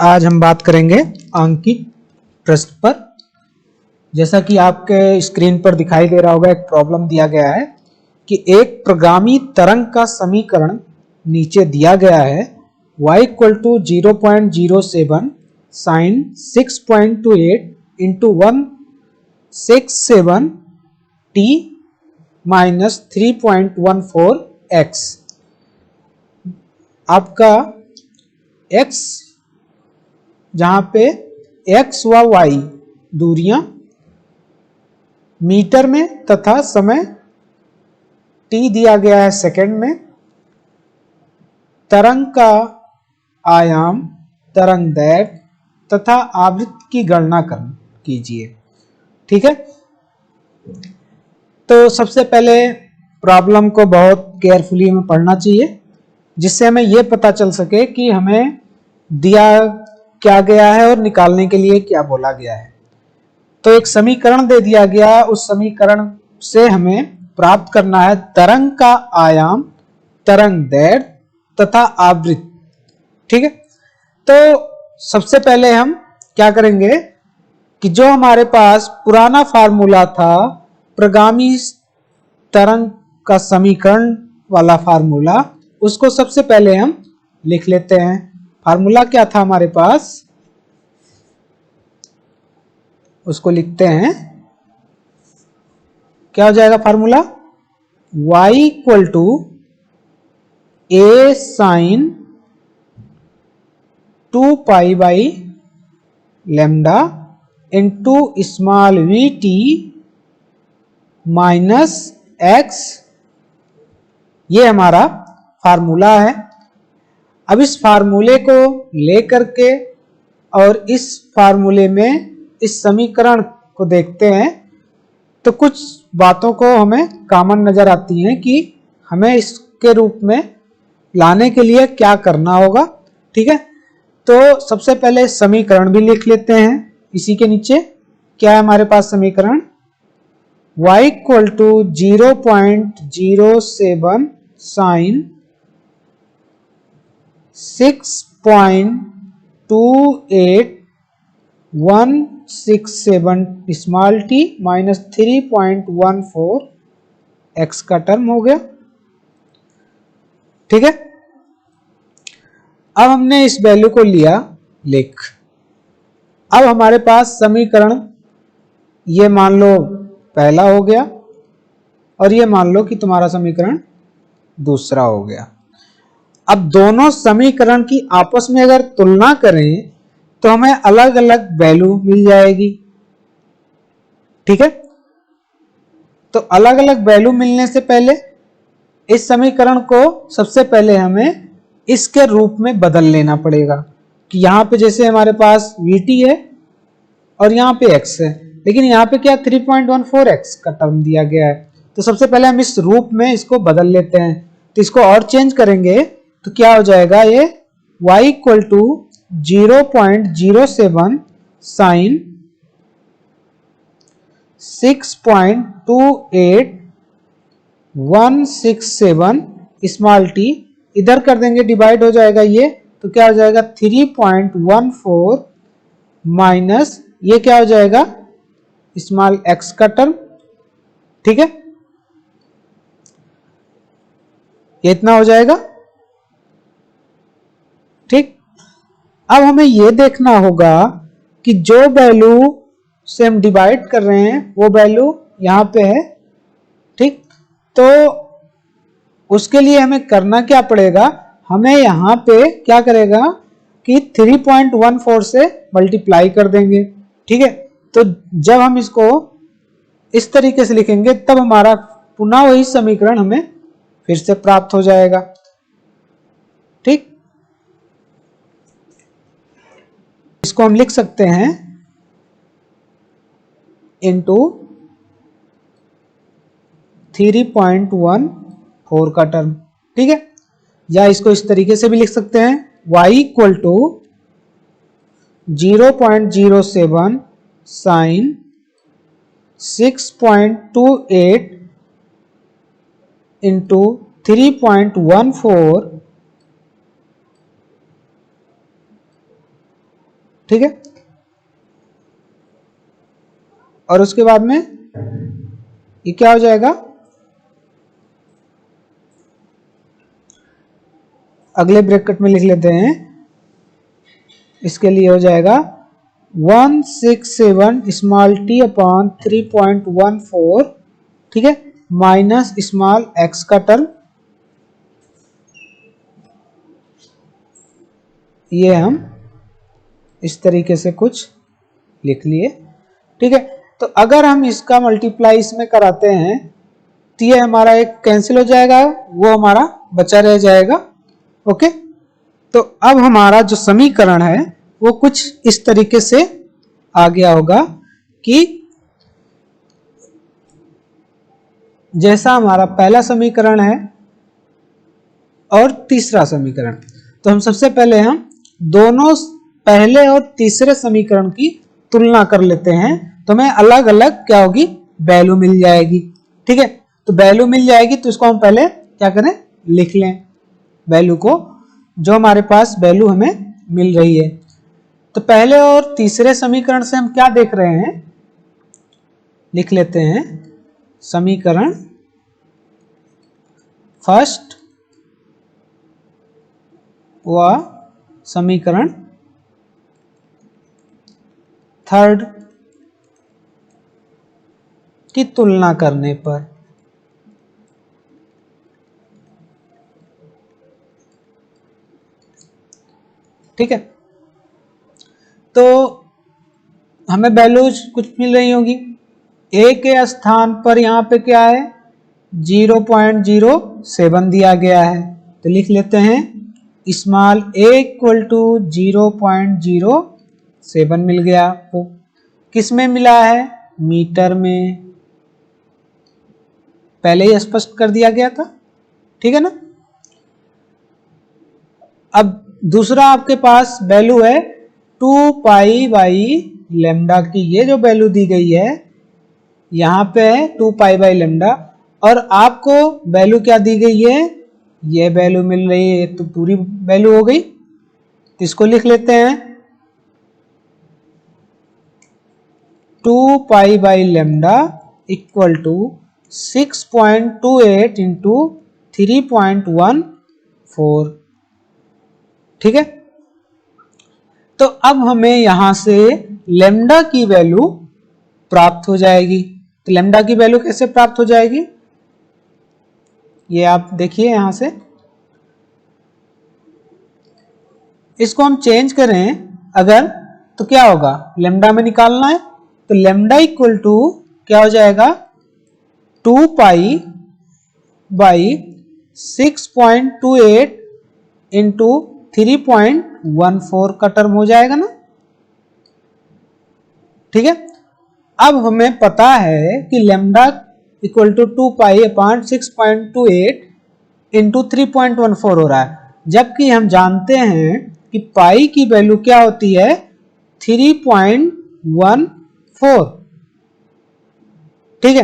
आज हम बात करेंगे अंकित प्रश्न पर। जैसा कि आपके स्क्रीन पर दिखाई दे रहा होगा, एक प्रॉब्लम दिया गया है कि एक प्रगामी तरंग का समीकरण नीचे दिया गया है y equal to 0.07 sine 6.28 into 167 t minus 3.14 x। आपका x जहां पे x व y दूरियां मीटर में तथा समय t दिया गया है सेकंड में। तरंग का आयाम, तरंग दैर्घ्य तथा आवृत्ति की गणना कीजिए। ठीक है, तो सबसे पहले प्रॉब्लम को बहुत केयरफुली हमें पढ़ना चाहिए, जिससे हमें यह पता चल सके कि हमें दिया क्या गया है और निकालने के लिए क्या बोला गया है। तो एक समीकरण दे दिया गया, उस समीकरण से हमें प्राप्त करना है तरंग का आयाम, तरंग दैर्घ्य तथा आवृत्ति। ठीक है, तो सबसे पहले हम क्या करेंगे कि जो हमारे पास पुराना फार्मूला था प्रगामी तरंग का समीकरण वाला फार्मूला, उसको सबसे पहले हम लिख लेते हैं। फार्मूला क्या था हमारे पास, उसको लिखते हैं। क्या हो जाएगा formula, y equal to a sine 2 pi by lambda into small v t minus x। ये हमारा फार्मूला है। अब इस फार्मूले को लेकर के और इस फार्मूले में इस समीकरण को देखते हैं तो कुछ बातों को हमें कॉमन नजर आती हैं कि हमें इसके रूप में लाने के लिए क्या करना होगा। ठीक है, तो सबसे पहले समीकरण भी लिख लेते हैं। इसी के नीचे क्या है हमारे पास समीकरण, y equal to 0.07 sine 6.28 167 small t minus 3.14 x का टर्म हो गया। ठीक है, अब हमने इस वैल्यू को लिया लिख। अब हमारे पास समीकरण ये मान लो पहला हो गया और ये मान लो कि तुम्हारा समीकरण दूसरा हो गया। अब दोनों समीकरण की आपस में अगर तुलना करें तो हमें अलग अलग वैल्यू मिल जाएगी। ठीक है, तो अलग अलग वैल्यू मिलने से पहले इस समीकरण को सबसे पहले हमें इसके रूप में बदल लेना पड़ेगा कि यहां पे जैसे हमारे पास vt है और यहां पे x है, लेकिन यहां पे क्या 3.14 x का टर्म दिया गया है। तो सबसे पहले हम इस रूप में इसको बदल लेते हैं। तो इसको और चेंज करेंगे तो क्या हो जाएगा, ये y equal to 0.07 sine 6.28 167 small t, इधर कर देंगे डिवाइड हो जाएगा ये, तो क्या हो जाएगा 3.14 माइनस ये क्या हो जाएगा स्मॉल x का टर्म। ठीक है, ये इतना हो जाएगा। ठीक, अब हमें यह देखना होगा कि जो वैल्यू से हम डिवाइड कर रहे हैं वो वैल्यू यहां पे है। ठीक, तो उसके लिए हमें करना क्या पड़ेगा, हमें यहां पे क्या करेगा कि 3.14 से मल्टीप्लाई कर देंगे। ठीक है, तो जब हम इसको इस तरीके से लिखेंगे तब हमारा पुनः वही समीकरण हमें फिर से प्राप्त हो जाएगा। ठीक, इसको हम लिख सकते हैं इंटू 3.14 का टर्म। ठीक है, या इसको इस तरीके से भी लिख सकते हैं, y equal to 0.07 sine 6.28 into 3.14 ठीक है। और उसके बाद में ये क्या हो जाएगा, अगले ब्रैकेट में लिख लेते हैं, इसके लिए हो जाएगा 167 स्मॉल t अपॉन 3.14, ठीक है, माइनस स्मॉल x का टर्म, ये हम इस तरीके से कुछ लिख लिए, ठीक है। तो अगर हम इसका मल्टीप्लाई इसमें कराते हैं तो ये हमारा एक कैंसिल हो जाएगा, वो हमारा बचा रह जाएगा। ओके, तो अब हमारा जो समीकरण है वो कुछ इस तरीके से आ गया होगा कि जैसा हमारा पहला समीकरण है और तीसरा समीकरण, तो हम सबसे पहले हम दोनों पहले और तीसरे समीकरण की तुलना कर लेते हैं, तो हमें अलग अलग क्या होगी, वैल्यू मिल जाएगी, ठीक है। तो वैल्यू मिल जाएगी तो इसको हम पहले क्या करें, लिख लें वैल्यू को, जो हमारे पास वैल्यू हमें मिल रही है। तो पहले और तीसरे समीकरण से हम क्या देख रहे हैं, लिख लेते हैं समीकरण फर्स्ट व समीकरण थर्ड की तुलना करने पर, ठीक है। तो हमें वैल्यूज कुछ मिल रही होगी, a के स्थान पर यहाँ पे क्या है 0.07 दिया गया है, तो लिख लेते हैं स्मॉल a इक्वल टू 0.07 मिल गया आपको। किस में मिला है, मीटर में, पहले ही स्पष्ट कर दिया गया था, ठीक है ना। अब दूसरा आपके पास वैल्यू है 2 पाई बाई लेमडा की, ये जो वैल्यू दी गई है यहाँ पे है 2 पाई बाई लेमडा, और आपको वैल्यू क्या दी गई है, ये वैल्यू मिल रही है, तो पूरी वैल्यू हो गई। तो इसको लिख लेते हैं 2 pi by lambda equal to 6.28 into 3.14, ठीक है। तो अब हमें यहां से लेमडा की वैल्यू प्राप्त हो जाएगी। तो लेमडा की वैल्यू कैसे प्राप्त हो जाएगी, ये आप देखिए यहां से, इसको हम चेंज करें अगर, तो क्या होगा, लेमडा में निकालना है, तो लेमडा इक्वल टू क्या हो जाएगा 2 पाई बाई 6.28 इंटू 3.14 का टर्म हो जाएगा ना, ठीक है। अब हमें पता है कि lambda equal to 2 pi upon 6.28 into 3.14 हो रहा है, जबकि हम जानते हैं कि पाई की वैल्यू क्या होती है 3.14, ठीक है।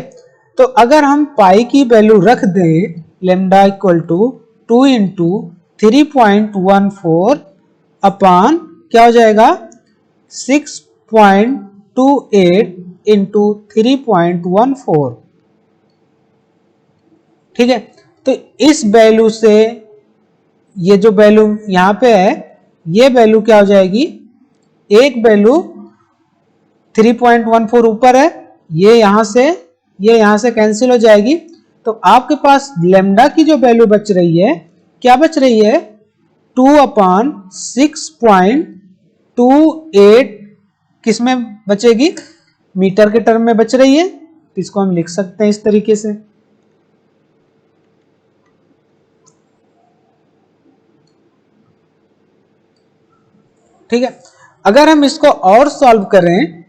तो अगर हम पाई की वैल्यू रख दें lambda equal to 2 into 3.14 upon क्या हो जाएगा 6.28 इंटू 3.14, ठीक है। तो इस वैल्यू से ये जो वैल्यू यहां पे है, ये वैल्यू क्या हो जाएगी, एक वैल्यू 3.14 ऊपर है, ये यहां से कैंसिल हो जाएगी। तो आपके पास लेमडा की जो वैल्यू बच रही है, क्या बच रही है 2 अपॉन 6.28, किस में बचेगी, मीटर के टर्म में बच रही है। तो इसको हम लिख सकते हैं इस तरीके से, ठीक है। अगर हम इसको और सॉल्व करें,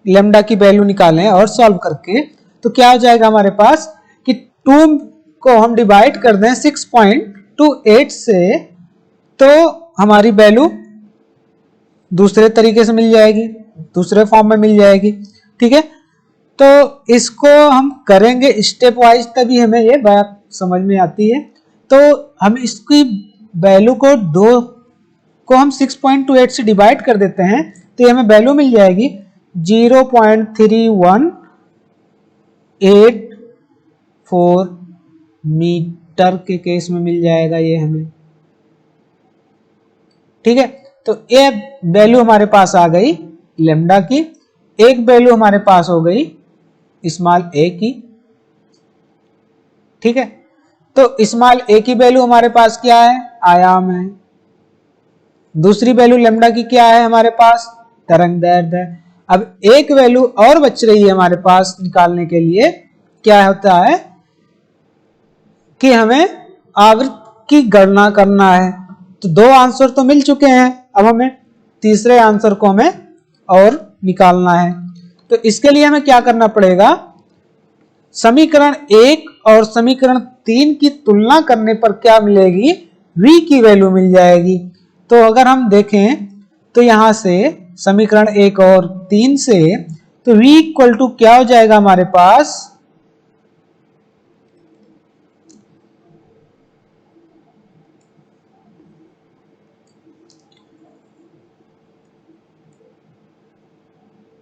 लेमडा की वैल्यू निकालें और सॉल्व करके, तो क्या हो जाएगा हमारे पास कि 2 को हम डिवाइड कर दें 6.28 से, तो हमारी वैल्यू दूसरे तरीके से मिल जाएगी, दूसरे फॉर्म में मिल जाएगी, ठीक है। तो इसको हम करेंगे स्टेप वाइज, तभी हमें ये बात समझ में आती है। तो हम इसकी वैल्यू को 2 को हम 6.28 से डिवाइड कर देते हैं तो ये हमें वैल्यू मिल जाएगी 0.3184 मीटर के केस में मिल जाएगा ये हमें। ठीक है, तो ये वैल्यू हमारे पास आ गई लेमडा की। एक वैल्यू हमारे पास हो गई स्मॉल ए की। ठीक है, तो स्मॉल ए की वैल्यू हमारे पास क्या है, आयाम है। दूसरी वैल्यू लेमडा की क्या है हमारे पास, तरंग दैर्ध्य है। अब एक वैल्यू और बच रही है हमारे पास निकालने के लिए, क्या होता है कि हमें आवृत्ति की गणना करना है। तो दो आंसर तो मिल चुके हैं, अब हमें तीसरे आंसर को हमें और निकालना है। तो इसके लिए हमें क्या करना पड़ेगा, समीकरण 1 और समीकरण 3 की तुलना करने पर क्या मिलेगी, v की वैल्यू मिल जाएगी। तो अगर हम देखें तो यहां से समीकरण 1 और 3 से तो v इक्वल टू क्या हो जाएगा हमारे पास,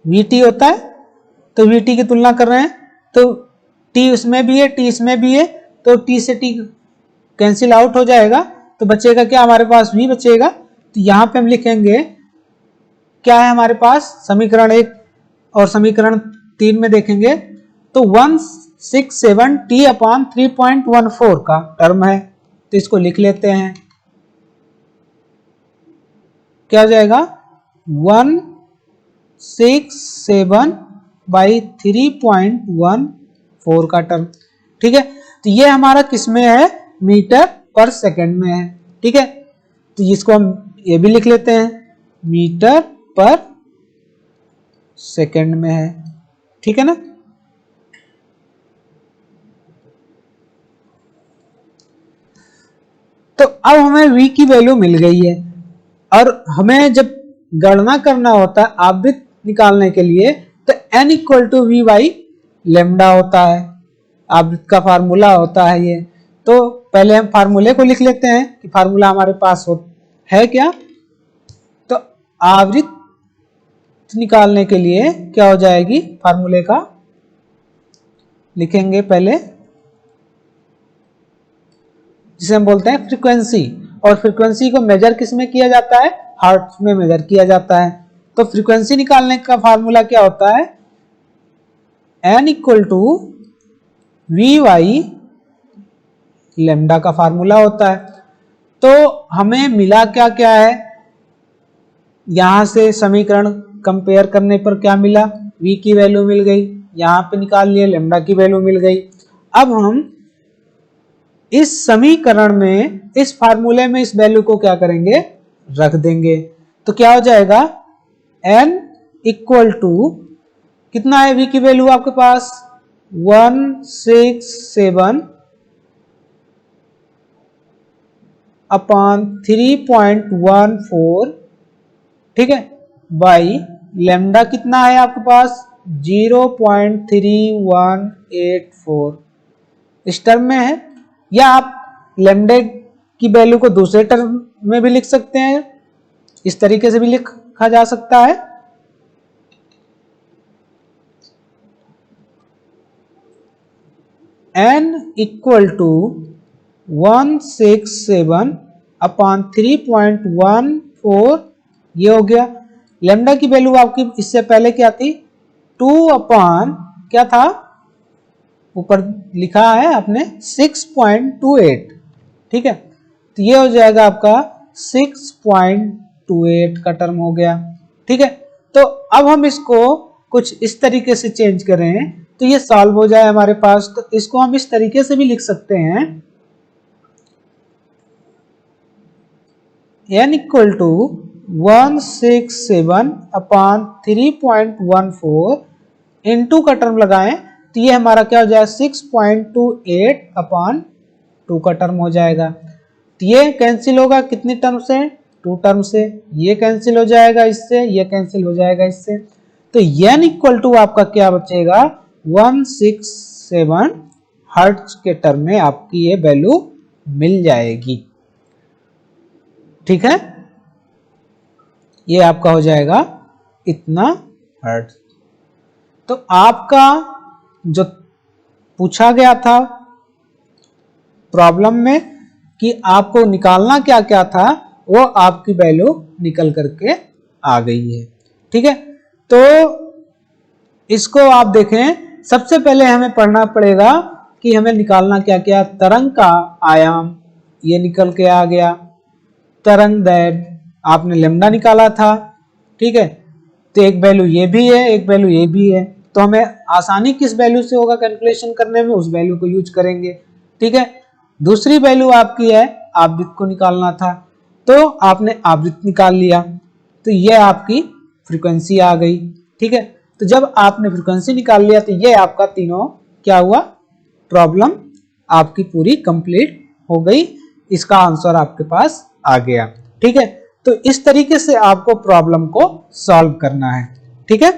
vt होता है। तो vt की तुलना कर रहे हैं तो t उसमें भी है, t इसमें भी है, तो t से t कैंसिल आउट हो जाएगा। तो बचेगा क्या हमारे पास, v बचेगा। तो यहां पे हम लिखेंगे क्या है हमारे पास, समीकरण 1 और समीकरण 3 में देखेंगे तो 167 t अपान 3.14 का टर्म है। तो इसको लिख लेते हैं, क्या हो जाएगा 167 बाई 3.14 का टर्म। ठीक है, तो ये हमारा किस में है, मीटर पर सेकंड में है। ठीक है, तो इसको हम ये भी लिख लेते हैं, मीटर पर सेकंड में है। ठीक है ना। तो अब हमें v की वैल्यू मिल गई है और हमें जब गणना करना होता है आवृत्ति निकालने के लिए तो n equal to v by lambda होता है, आवृत्ति का फार्मूला होता है ये। तो पहले हम फार्मूले को लिख लेते हैं कि फार्मूला हमारे पास है क्या। तो आवृत्ति निकालने के लिए क्या हो जाएगी, फार्मूले का लिखेंगे पहले, जिसे हम बोलते हैं फ्रीक्वेंसी। और फ्रीक्वेंसी को मेजर किस में किया जाता है, हर्ट्ज में मेजर किया जाता है। तो फ्रीक्वेंसी निकालने का फार्मूला क्या होता है, n equal to v by lambda का फार्मूला होता है। तो हमें मिला क्या क्या है, यहां से समीकरण कंपेयर करने पर क्या मिला, v की वैल्यू मिल गई, यहां पे निकाल लिए लेमडा की वैल्यू मिल गई। अब हम इस समीकरण में, इस फार्मूले में इस वैल्यू को क्या करेंगे, रख देंगे। तो क्या हो जाएगा, n इक्वल टू कितना है v की वैल्यू आपके पास 167 अपॉन 3.14, ठीक है, बाई लेमडा कितना है आपके पास 0.3184 इस टर्म में है। या आप लेमडे की वैल्यू को दूसरे टर्म में भी लिख सकते हैं, इस तरीके से भी लिखा जा सकता है। n इक्वल टू 167 अपॉन 3.14 ये हो गया। लेमडा की वैल्यू आपकी इससे पहले क्या थी, 2 अपॉन क्या था, ऊपर लिखा है आपने 6.28, ठीक है। तो ये हो जाएगा आपका 6.28 का टर्म हो गया, ठीक है। तो अब हम इसको कुछ इस तरीके से चेंज करें तो ये सॉल्व हो जाए हमारे पास। तो इसको हम इस तरीके से भी लिख सकते हैं, n equal to 167 upon 3.14 into का टर्म लगाएं तो ये हमारा क्या हो जाएगा 6.28 अपॉन 2 का टर्म हो जाएगा। तो ये कैंसिल होगा कितनी टर्म से, 2 टर्म से। ये कैंसिल हो जाएगा इससे, ये कैंसिल हो जाएगा इससे। तो n इक्वल टू आपका क्या बचेगा 167 हर्ट्ज के टर्म में आपकी ये वैल्यू मिल जाएगी, ठीक है। ये आपका हो जाएगा इतना हर्ट्ज। तो आपका जो पूछा गया था प्रॉब्लम में कि आपको निकालना क्या क्या था, वो आपकी वैल्यू निकल करके आ गई है। ठीक है, तो इसको आप देखें, सबसे पहले हमें पढ़ना पड़ेगा कि हमें निकालना क्या क्या। तरंग का आयाम ये निकल के आ गया, तरंग दैर्घ्य आपने लैम्डा निकाला था। ठीक है, तो एक वैल्यू ये भी है, एक वैल्यू ये भी है, तो हमें आसानी किस वैल्यू से होगा कैलकुलेशन करने में, उस वैल्यू को यूज करेंगे। ठीक है, दूसरी वैल्यू आपकी है आवृत्ति को निकालना था, तो आपने आवृत्ति निकाल लिया, तो ये आपकी फ्रीक्वेंसी आ गई। ठीक है, तो जब आपने फ्रीक्वेंसी निकाल लिया तो ये आपका तीनों क्या हुआ, प्रॉब्लम आपकी पूरी कंप्लीट हो गई, इसका आंसर आपके पास आ गया। ठीक है, तो इस तरीके से आपको प्रॉब्लम को सॉल्व करना है। ठीक है।